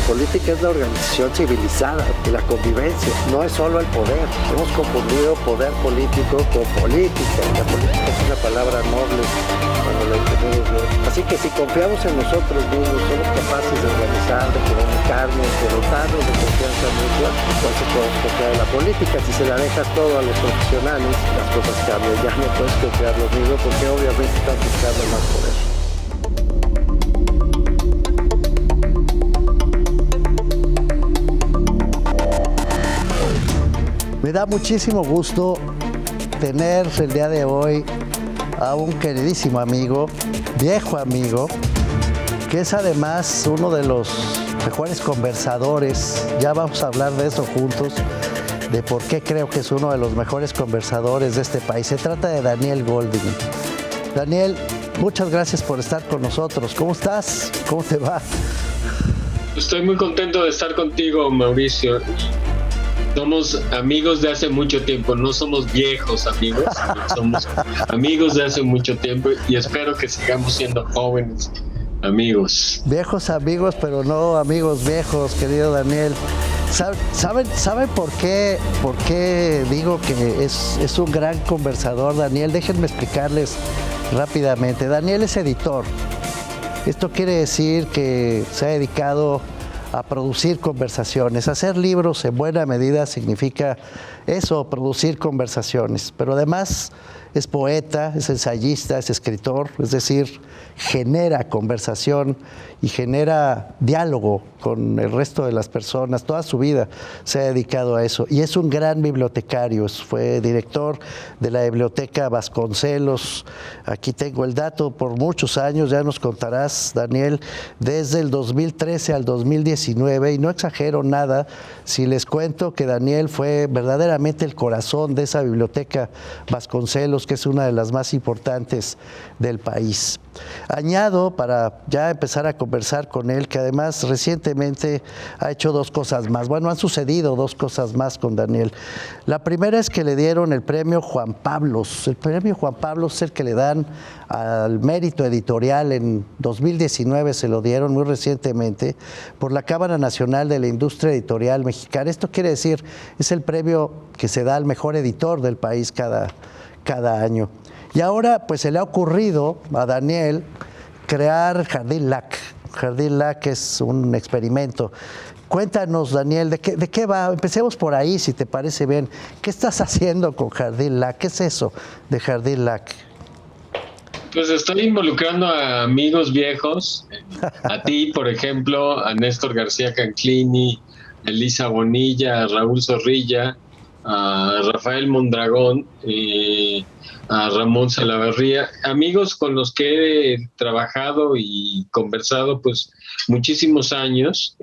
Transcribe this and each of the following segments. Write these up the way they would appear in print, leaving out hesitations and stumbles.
política es la organización civilizada y la convivencia, no es solo el poder. Hemos confundido poder político con política. La política es una palabra noble cuando la entendemos bien. Así que si confiamos en nosotros mismos, somos capaces de organizar, de comunicarnos, de dotarnos de confianza mutua, entonces podemos confiar en la política. Si se la dejas todo a los profesionales, las cosas cambian. Ya no puedes confiar lo mismo porque obviamente estás buscando más poder. Me da muchísimo gusto tener el día de hoy a un queridísimo amigo, viejo amigo, que es además uno de los mejores conversadores. Ya vamos a hablar de eso juntos, de por qué creo que es uno de los mejores conversadores de este país. Se trata de Daniel Goldin. Daniel, muchas gracias por estar con nosotros. ¿Cómo estás? ¿Cómo te va? Estoy muy contento de estar contigo, Mauricio. Somos amigos de hace mucho tiempo, no somos viejos amigos, somos amigos de hace mucho tiempo y espero que sigamos siendo jóvenes amigos. Viejos amigos, pero no amigos viejos, querido Daniel. ¿Saben por qué digo que es un gran conversador, Daniel? Déjenme explicarles rápidamente. Daniel es editor. Esto quiere decir que se ha dedicado a producir conversaciones. Hacer libros en buena medida significa eso, producir conversaciones. Pero además es poeta, es ensayista, es escritor, es decir, genera conversación y genera diálogo con el resto de las personas. Toda su vida se ha dedicado a eso. Y es un gran bibliotecario. Fue director de la Biblioteca Vasconcelos. Aquí tengo el dato, por muchos años, ya nos contarás, Daniel, desde el 2013 al 2019. Y no exagero nada si les cuento que Daniel fue verdaderamente el corazón de esa Biblioteca Vasconcelos, que es una de las más importantes del país. Añado, para ya empezar a conversar con él, que además recientemente ha hecho dos cosas más. Bueno, han sucedido dos cosas más con Daniel. La primera es que le dieron el premio Juan Pablos. El premio Juan Pablos es el que le dan al mérito editorial. En 2019 se lo dieron, muy recientemente, por la Cámara Nacional de la Industria Editorial Mexicana. Esto quiere decir, es el premio que se da al mejor editor del país cada año. Y ahora pues se le ha ocurrido a Daniel crear Jardín LAC. Jardín LAC es un experimento. Cuéntanos, Daniel, ¿de qué va? Empecemos por ahí, si te parece bien. ¿Qué estás haciendo con Jardín LAC? ¿Qué es eso de Jardín LAC? Pues estoy involucrando a amigos viejos, a ti, por ejemplo, a Néstor García Canclini, a Elisa Bonilla, a Raúl Zorrilla, a Rafael Mondragón, a Ramón Salaverría, amigos con los que he trabajado y conversado pues muchísimos años,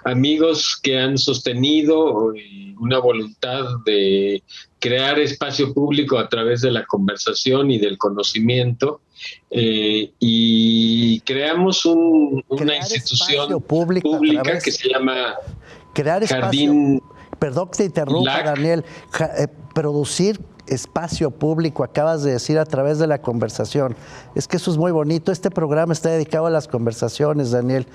amigos que han sostenido una voluntad de crear espacio público a través de la conversación y del conocimiento, y creamos una institución pública que se llama Jardín. Perdón que te interrumpa, LAC. Daniel, producir espacio público, acabas de decir, a través de la conversación. Es que eso es muy bonito. Este programa está dedicado a las conversaciones, Daniel,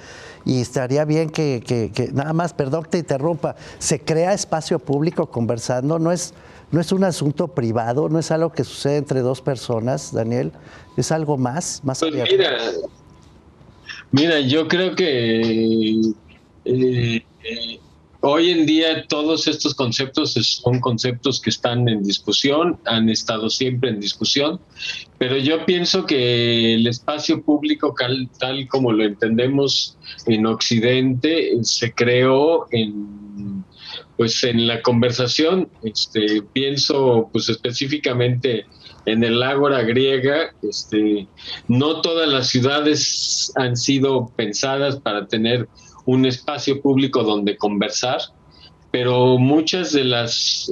y estaría bien que nada más, perdón que te interrumpa, se crea espacio público conversando, no es un asunto privado, no es algo que sucede entre dos personas, Daniel, es algo más pues abierto. Mira, yo creo que hoy en día todos estos conceptos son conceptos que están en discusión, han estado siempre en discusión, pero yo pienso que el espacio público tal como lo entendemos en Occidente se creó en la conversación. Pienso pues específicamente en el ágora griega. No todas las ciudades han sido pensadas para tener un espacio público donde conversar, pero muchas de las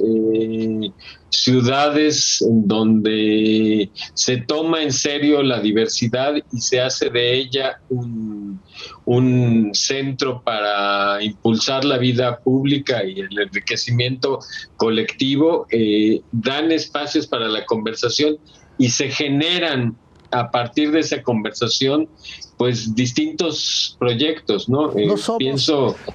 ciudades en donde se toma en serio la diversidad y se hace de ella un centro para impulsar la vida pública y el enriquecimiento colectivo, dan espacios para la conversación y se generan a partir de esa conversación, pues distintos proyectos, ¿no?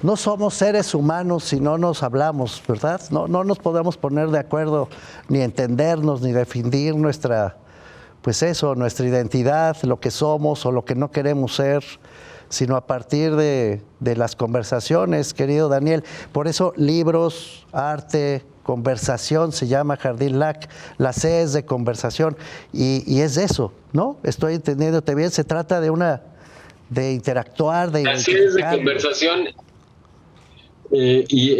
No somos seres humanos si no nos hablamos, ¿verdad? No nos podemos poner de acuerdo, ni entendernos, ni definir nuestra identidad, lo que somos o lo que no queremos ser, sino a partir de las conversaciones, querido Daniel. Por eso libros, arte, conversación se llama Jardín LAC, la C es de conversación y es de eso, ¿no? Estoy entendiéndote bien, se trata de interactuar, de la C es de conversación y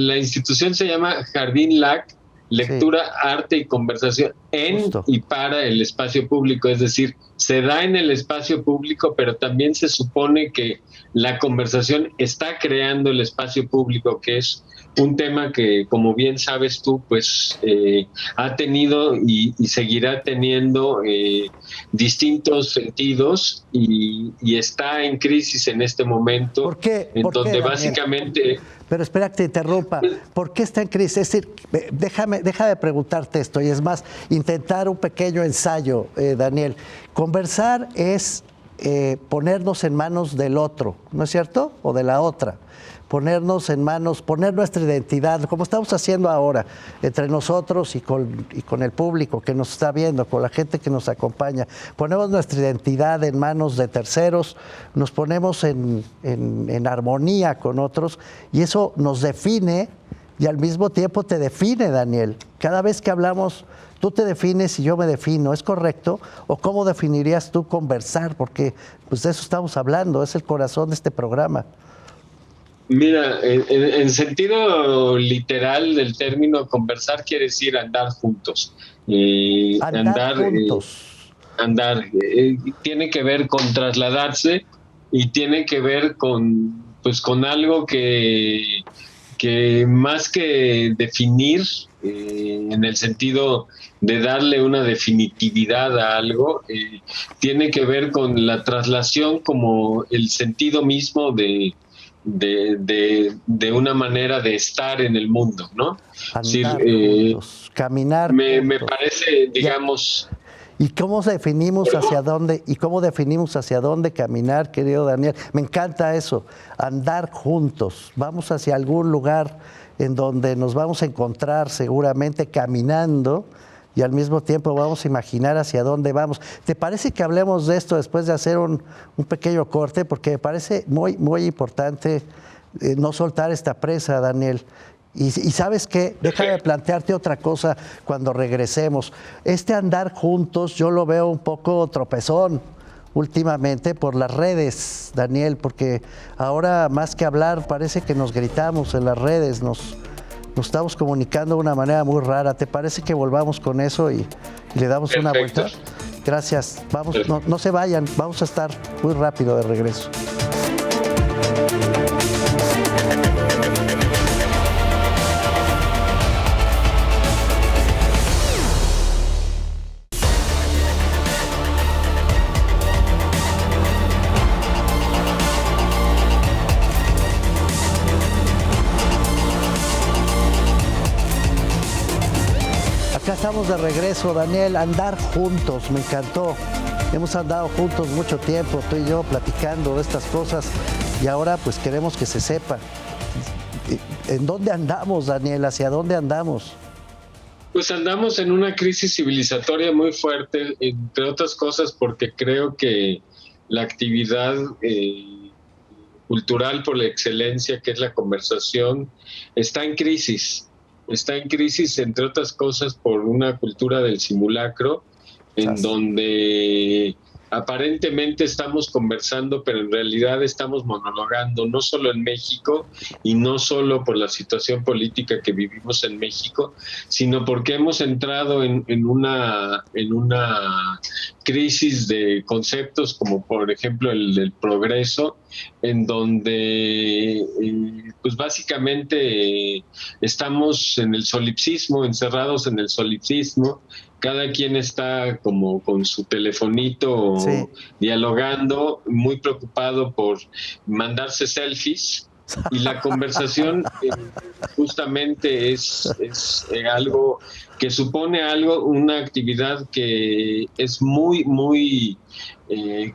la institución se llama Jardín LAC, lectura, arte y conversación y para el espacio público, es decir, se da en el espacio público, pero también se supone que la conversación está creando el espacio público, que es un tema que, como bien sabes tú, pues ha tenido y seguirá teniendo distintos sentidos y está en crisis en este momento. ¿Por qué? Donde básicamente... Pero espera que te interrumpa. ¿Por qué está en crisis? Es decir, déjame preguntarte esto, y es más, intentar un pequeño ensayo, Daniel. Conversar es ponernos en manos del otro, ¿no es cierto? O de la otra. Ponernos en manos, poner nuestra identidad, como estamos haciendo ahora, entre nosotros y con el público que nos está viendo, con la gente que nos acompaña. Ponemos nuestra identidad en manos de terceros, nos ponemos en armonía con otros y eso nos define y al mismo tiempo te define, Daniel. Cada vez que hablamos, tú te defines y yo me defino, ¿es correcto? ¿O cómo definirías tú conversar? Porque pues de eso estamos hablando, es el corazón de este programa. Mira, en sentido literal del término, conversar quiere decir andar juntos. Andar juntos. Tiene que ver con trasladarse y tiene que ver con algo que más que definir, en el sentido de darle una definitividad a algo, tiene que ver con la traslación como el sentido mismo de una manera de estar en el mundo, ¿no? Andar juntos, caminar me juntos. parece, digamos... ¿Y cómo definimos hacia dónde? ¿Y cómo definimos hacia dónde caminar, querido Daniel? Me encanta eso, andar juntos. Vamos hacia algún lugar en donde nos vamos a encontrar seguramente caminando y al mismo tiempo vamos a imaginar hacia dónde vamos. ¿Te parece que hablemos de esto después de hacer un pequeño corte? Porque me parece muy, muy importante no soltar esta presa, Daniel. Y ¿sabes qué? Déjame plantearte otra cosa cuando regresemos. Este andar juntos yo lo veo un poco tropezón últimamente por las redes, Daniel, porque ahora más que hablar parece que nos gritamos en las redes, nos estamos comunicando de una manera muy rara. ¿Te parece que volvamos con eso y le damos una vuelta? Gracias. Vamos, no se vayan, vamos a estar muy rápido de regreso. Estamos de regreso, Daniel. Andar juntos, me encantó. Hemos andado juntos mucho tiempo, tú y yo platicando de estas cosas y ahora pues queremos que se sepa. ¿En dónde andamos, Daniel? ¿Hacia dónde andamos? Pues andamos en una crisis civilizatoria muy fuerte, entre otras cosas porque creo que la actividad cultural por la excelencia, que es la conversación, está en crisis. Está en crisis, entre otras cosas, por una cultura del simulacro, en donde aparentemente estamos conversando, pero en realidad estamos monologando, no solo en México y no solo por la situación política que vivimos en México, sino porque hemos entrado en una crisis de conceptos como por ejemplo el del progreso, en donde pues básicamente estamos en el solipsismo, encerrados en el solipsismo. Cada quien está como con su telefonito dialogando, muy preocupado por mandarse selfies Y la conversación justamente es algo que supone una actividad que es muy, muy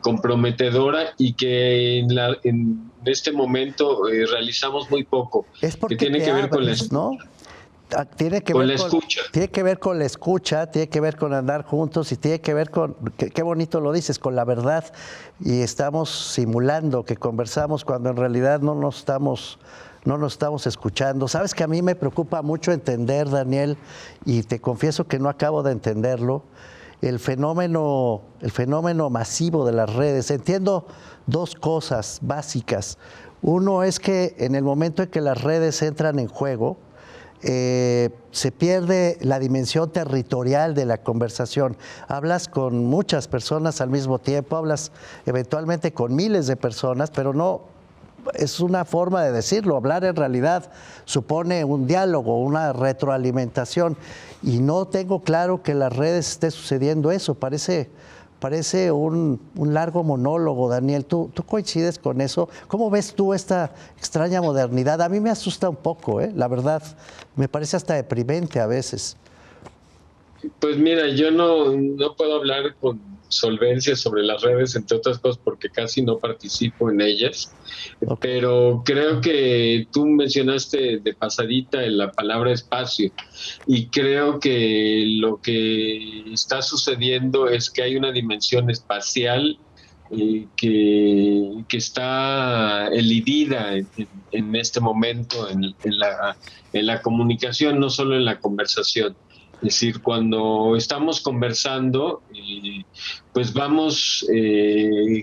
comprometedora y que en este momento realizamos muy poco, Es que porque tiene te que ver con la abres, ¿no? Tiene que con ver la escucha. tiene que ver con la escucha, tiene que ver con andar juntos y tiene que ver con, qué bonito lo dices, con la verdad. Y estamos simulando que conversamos cuando en realidad no nos estamos escuchando. Sabes que a mí me preocupa mucho entender, Daniel, y te confieso que no acabo de entenderlo, el fenómeno masivo de las redes. Entiendo dos cosas básicas. Uno es que en el momento en que las redes entran en juego, se pierde la dimensión territorial de la conversación. Hablas con muchas personas al mismo tiempo, hablas eventualmente con miles de personas, pero no es una forma de decirlo. Hablar en realidad supone un diálogo, una retroalimentación, y no tengo claro que en las redes esté sucediendo eso. Parece un largo monólogo, Daniel. ¿Tú coincides con eso? ¿Cómo ves tú esta extraña modernidad? A mí me asusta un poco, la verdad. Me parece hasta deprimente a veces. Pues mira, yo no puedo hablar con solvencia sobre las redes, entre otras cosas, porque casi no participo en ellas. Okay. Pero creo que tú mencionaste de pasadita la palabra espacio, y creo que lo que está sucediendo es que hay una dimensión espacial que está elidida en este momento en la comunicación, no solo en la conversación. Es decir, cuando estamos conversando, pues vamos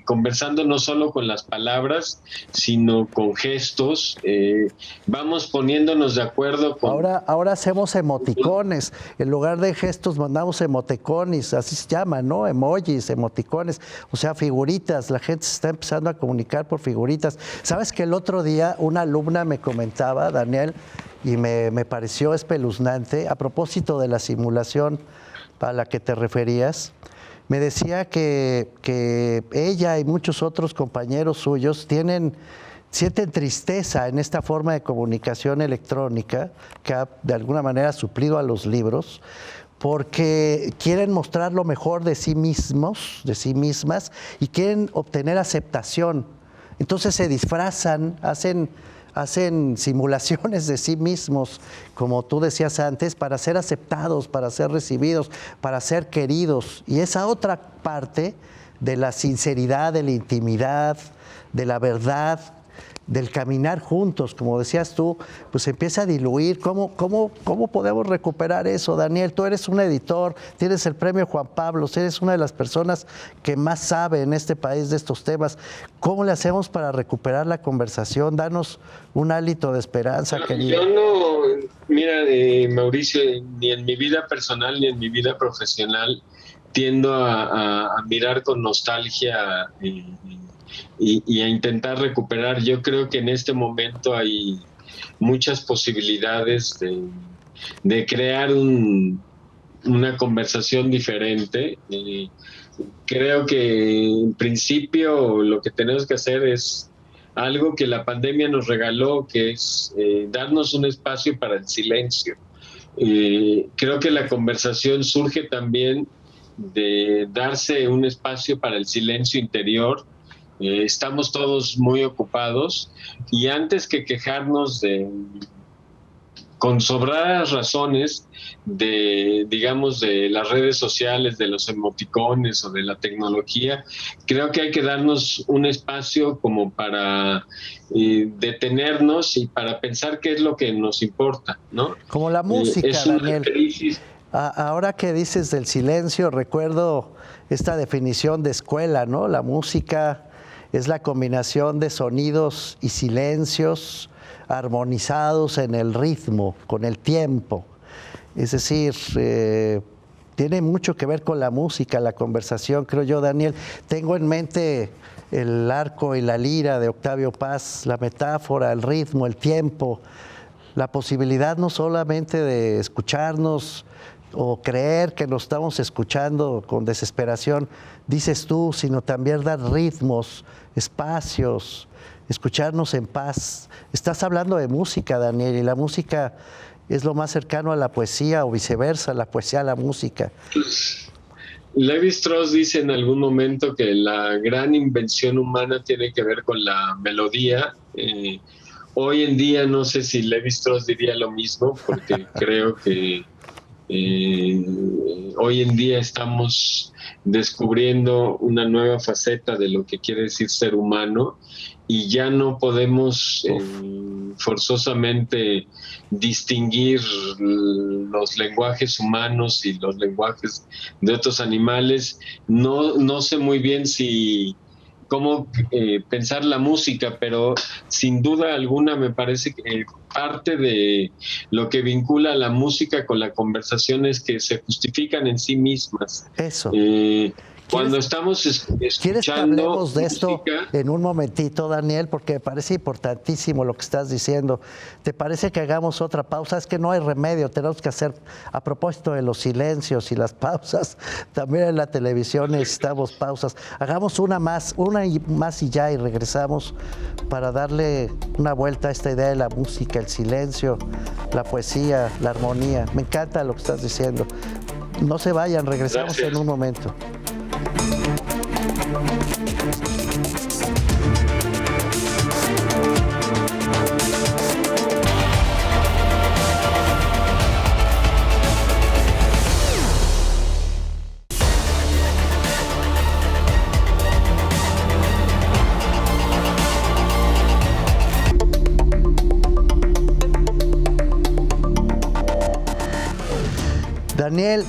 conversando no solo con las palabras, sino con gestos, vamos poniéndonos de acuerdo con... Ahora hacemos emoticones, en lugar de gestos mandamos emoticones, así se llama, ¿no? Emojis, emoticones, o sea, figuritas. La gente se está empezando a comunicar por figuritas. ¿Sabes que el otro día una alumna me comentaba, Daniel, y me pareció espeluznante, a propósito de la simulación a la que te referías? Me decía que ella y muchos otros compañeros suyos sienten tristeza en esta forma de comunicación electrónica que ha de alguna manera suplido a los libros, porque quieren mostrar lo mejor de sí mismos, de sí mismas, y quieren obtener aceptación. Entonces se disfrazan, hacen simulaciones de sí mismos, como tú decías antes, para ser aceptados, para ser recibidos, para ser queridos. Y esa otra parte de la sinceridad, de la intimidad, de la verdad, del caminar juntos, como decías tú, pues empieza a diluir. ¿Cómo podemos recuperar eso, Daniel? Tú eres un editor, tienes el premio Juan Pablo, eres una de las personas que más sabe en este país de estos temas. ¿Cómo le hacemos para recuperar la conversación? Danos un hálito de esperanza, querido. Yo mira, Mauricio, ni en mi vida personal ni en mi vida profesional tiendo a mirar con nostalgia y a intentar recuperar. Yo creo que en este momento hay muchas posibilidades de crear una conversación diferente. Creo que en principio lo que tenemos que hacer es algo que la pandemia nos regaló, que es darnos un espacio para el silencio. Creo que la conversación surge también de darse un espacio para el silencio interior. Estamos todos muy ocupados, y antes que quejarnos con sobradas razones de las redes sociales, de los emoticones o de la tecnología, creo que hay que darnos un espacio como para detenernos y para pensar qué es lo que nos importa, ¿no? Como la música, es una Daniel. crisis. Ahora que dices del silencio, recuerdo esta definición de escuela, ¿no? La música es la combinación de sonidos y silencios armonizados en el ritmo, con el tiempo. Es decir, tiene mucho que ver con la música, la conversación, creo yo, Daniel. Tengo en mente el arco y la lira de Octavio Paz, la metáfora, el ritmo, el tiempo, la posibilidad no solamente de escucharnos o creer que nos estamos escuchando con desesperación, dices tú, sino también dar ritmos, espacios, escucharnos en paz. Estás hablando de música, Daniel, y la música es lo más cercano a la poesía o viceversa, la poesía a la música. Levi Strauss dice en algún momento que la gran invención humana tiene que ver con la melodía. Hoy en día no sé si Levi Strauss diría lo mismo, porque creo que hoy en día estamos descubriendo una nueva faceta de lo que quiere decir ser humano y ya no podemos forzosamente distinguir los lenguajes humanos y los lenguajes de otros animales. No sé muy bien cómo pensar la música, pero sin duda alguna me parece que parte de lo que vincula la música con la conversación es que se justifican en sí mismas. Eso. Cuando estamos escuchando ¿Quieres que hablemos de esto música, en un momentito, Daniel? Porque me parece importantísimo lo que estás diciendo. ¿Te parece que hagamos otra pausa? Es que no hay remedio, tenemos que hacer, a propósito de los silencios y las pausas, también en la televisión necesitamos pausas. Hagamos una más y ya, y regresamos para darle una vuelta a esta idea de la música, el silencio, la poesía, la armonía. Me encanta lo que estás diciendo. No se vayan, regresamos en un momento. Daniel,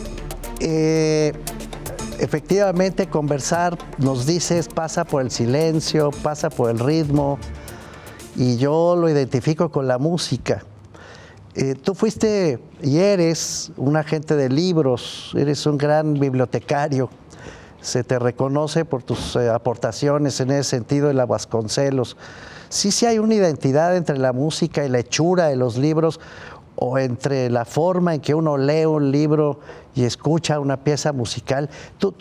efectivamente conversar, nos dices, pasa por el silencio, pasa por el ritmo, y yo lo identifico con la música. Tú fuiste y eres un agente de libros, eres un gran bibliotecario, se te reconoce por tus aportaciones en ese sentido en la Vasconcelos. Sí hay una identidad entre la música y la hechura de los libros, o entre la forma en que uno lee un libro y escucha una pieza musical. ¿Tú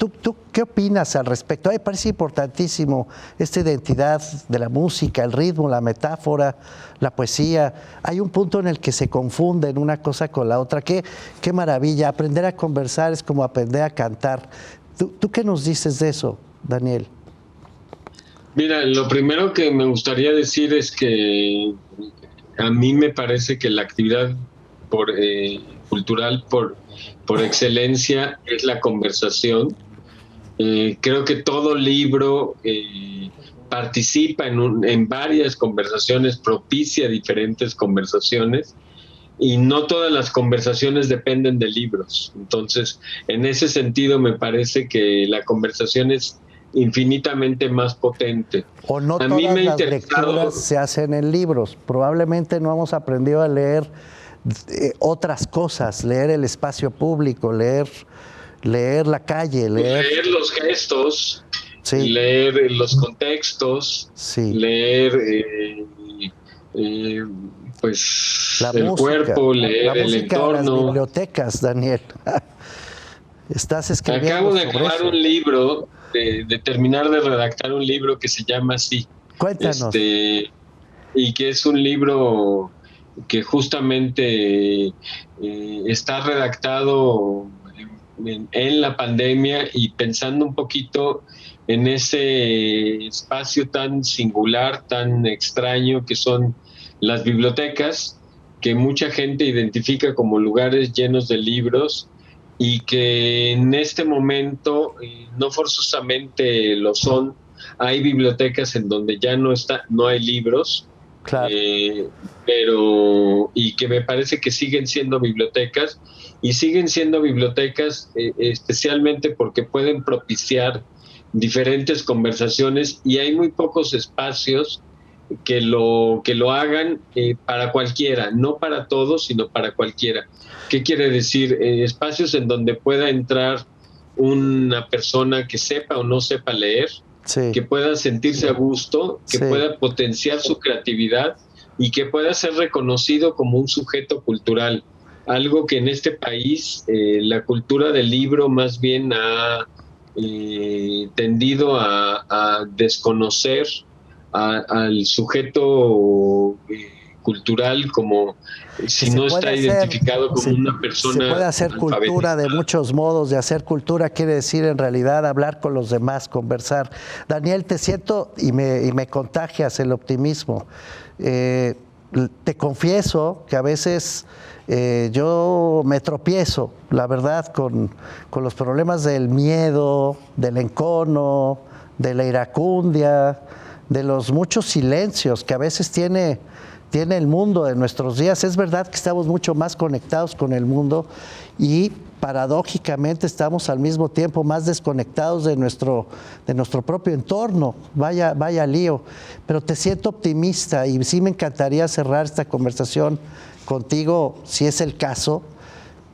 qué opinas al respecto? A mí me parece importantísimo esta identidad de la música, el ritmo, la metáfora, la poesía. Hay un punto en el que se confunden una cosa con la otra. Qué maravilla. Aprender a conversar es como aprender a cantar. ¿Tú qué nos dices de eso, Daniel? Mira, lo primero que me gustaría decir es que a mí me parece que la actividad cultural por excelencia es la conversación. Creo que todo libro participa en varias conversaciones, propicia diferentes conversaciones, y no todas las conversaciones dependen de libros. Entonces, en ese sentido me parece que la conversación es infinitamente más potente. O no todas las lecturas se hacen en libros. Probablemente no hemos aprendido a leer otras cosas, leer el espacio público, leer la calle, leer los gestos, sí, leer los contextos, sí, leer pues la el música, cuerpo, leer el entorno. Las bibliotecas, Daniel. Estás escribiendo. Acabo de acabar un libro, de terminar de redactar un libro que se llama así. Cuéntanos. Y que es un libro que justamente está redactado en la pandemia y pensando un poquito en ese espacio tan singular, tan extraño que son las bibliotecas, que mucha gente identifica como lugares llenos de libros y que en este momento no forzosamente lo son. Hay bibliotecas en donde ya no hay libros, claro, y que me parece que siguen siendo bibliotecas, y siguen siendo bibliotecas especialmente porque pueden propiciar diferentes conversaciones, y hay muy pocos espacios que lo hagan para cualquiera, no para todos, sino para cualquiera. ¿Qué quiere decir? Espacios en donde pueda entrar una persona que sepa o no sepa leer, sí, que pueda sentirse a gusto, que sí, pueda potenciar su creatividad y que pueda ser reconocido como un sujeto cultural. Algo que en este país la cultura del libro más bien ha tendido a desconocer al sujeto cultural como si no está identificado como una persona. Se puede hacer cultura de muchos modos. De hacer cultura quiere decir en realidad hablar con los demás, conversar. Daniel, te siento y me contagias el optimismo. Te confieso que a veces yo me tropiezo, la verdad, con los problemas del miedo, del encono, de la iracundia, de los muchos silencios que a veces tiene el mundo en nuestros días. Es verdad que estamos mucho más conectados con el mundo y paradójicamente estamos al mismo tiempo más desconectados de nuestro propio entorno. Vaya lío. Pero te siento optimista y sí me encantaría cerrar esta conversación contigo, si es el caso.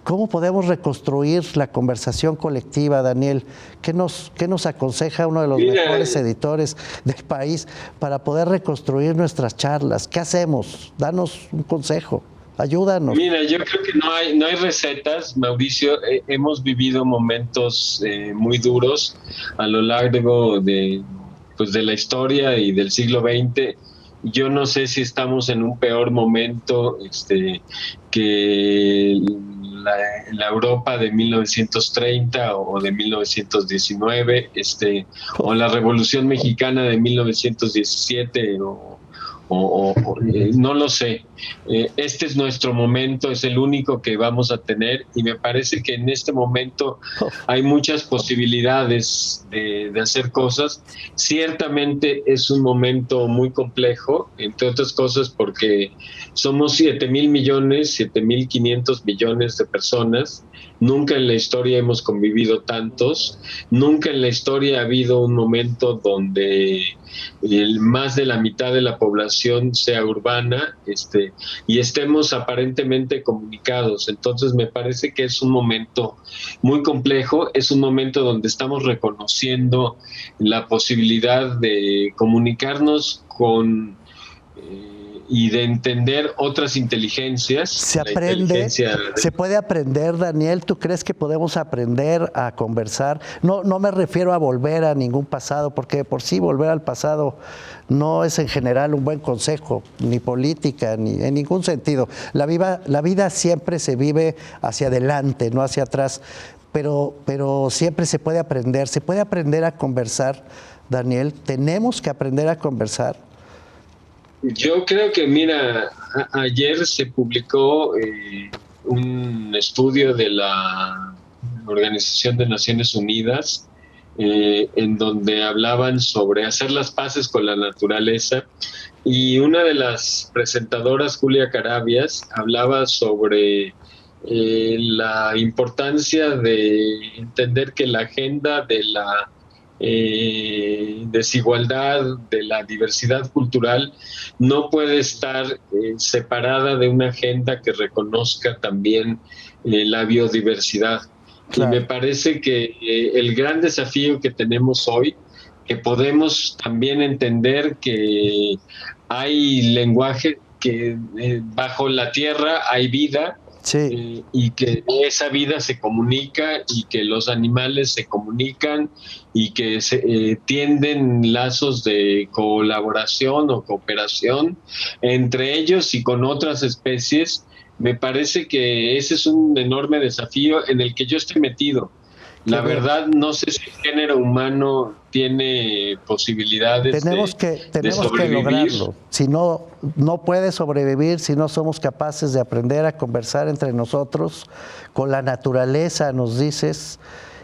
¿Cómo podemos reconstruir la conversación colectiva, Daniel? ¿Qué nos aconseja uno de los mejores editores del país para poder reconstruir nuestras charlas? ¿Qué hacemos? Danos un consejo, ayúdanos. Mira, yo creo que no hay recetas, Mauricio. Hemos vivido momentos muy duros a lo largo de la historia y del siglo XX. Yo no sé si estamos en un peor momento que la Europa de 1930 o de 1919, o la Revolución Mexicana de 1917, no lo sé. Este es nuestro momento, es el único que vamos a tener, y me parece que en este momento hay muchas posibilidades de hacer cosas. Ciertamente es un momento muy complejo, entre otras cosas porque somos 7,000 millones, 7,500 millones de personas. Nunca en la historia hemos convivido tantos, nunca en la historia ha habido un momento donde más de la mitad de la población sea urbana, y estemos aparentemente comunicados. Entonces me parece que es un momento muy complejo, es un momento donde estamos reconociendo la posibilidad de comunicarnos con y de entender otras inteligencias. Se puede aprender, Daniel. ¿Tú crees que podemos aprender a conversar? No me refiero a volver a ningún pasado, porque por sí volver al pasado no es en general un buen consejo, ni política, ni en ningún sentido. La vida siempre se vive hacia adelante, no hacia atrás, pero siempre se puede aprender a conversar, Daniel. Tenemos que aprender a conversar. Yo creo que, mira, ayer se publicó un estudio de la Organización de Naciones Unidas en donde hablaban sobre hacer las paces con la naturaleza, y una de las presentadoras, Julia Carabias, hablaba sobre la importancia de entender que la agenda de la desigualdad, de la diversidad cultural, no puede estar separada de una agenda que reconozca también la biodiversidad. Claro. Y me parece que el gran desafío que tenemos hoy, que podemos también entender que hay lenguaje, que bajo la tierra hay vida. Sí. Y que esa vida se comunica, y que los animales se comunican, y que se tienden lazos de colaboración o cooperación entre ellos y con otras especies. Me parece que ese es un enorme desafío en el que yo estoy metido. La verdad, no sé si el género humano tiene posibilidades tenemos que lograrlo. Si no puede sobrevivir si no somos capaces de aprender a conversar entre nosotros, con la naturaleza, nos dices,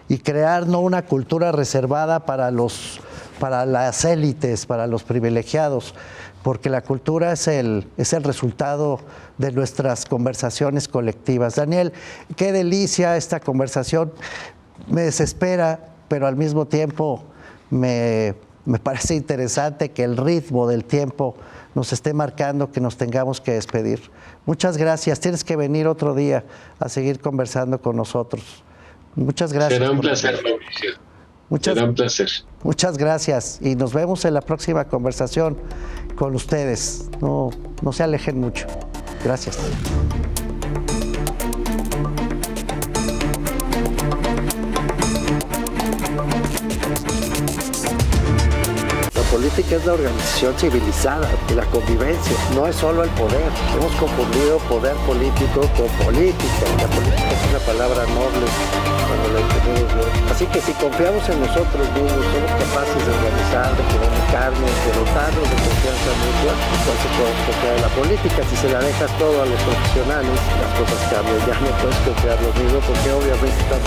y crear no una cultura reservada para las élites, para los privilegiados, porque la cultura es el resultado de nuestras conversaciones colectivas. Daniel, qué delicia esta conversación. Me desespera, pero al mismo tiempo me parece interesante que el ritmo del tiempo nos esté marcando que nos tengamos que despedir. Muchas gracias. Tienes que venir otro día a seguir conversando con nosotros. Muchas gracias. Será un placer, Mauricio. Será un placer. Muchas gracias y nos vemos en la próxima conversación con ustedes. No se alejen mucho. Gracias. política es la organización civilizada de la convivencia, no es solo el poder. Hemos confundido poder político con política. La política es una palabra noble cuando la entendemos bien. Así que si confiamos en nosotros mismos, somos capaces de organizar, de comunicarnos, de dotarnos de confianza mutua, entonces podemos confiar en la política. Si se la dejas todo a los profesionales, las cosas cambian. Ya no puedes confiar lo mismo porque obviamente están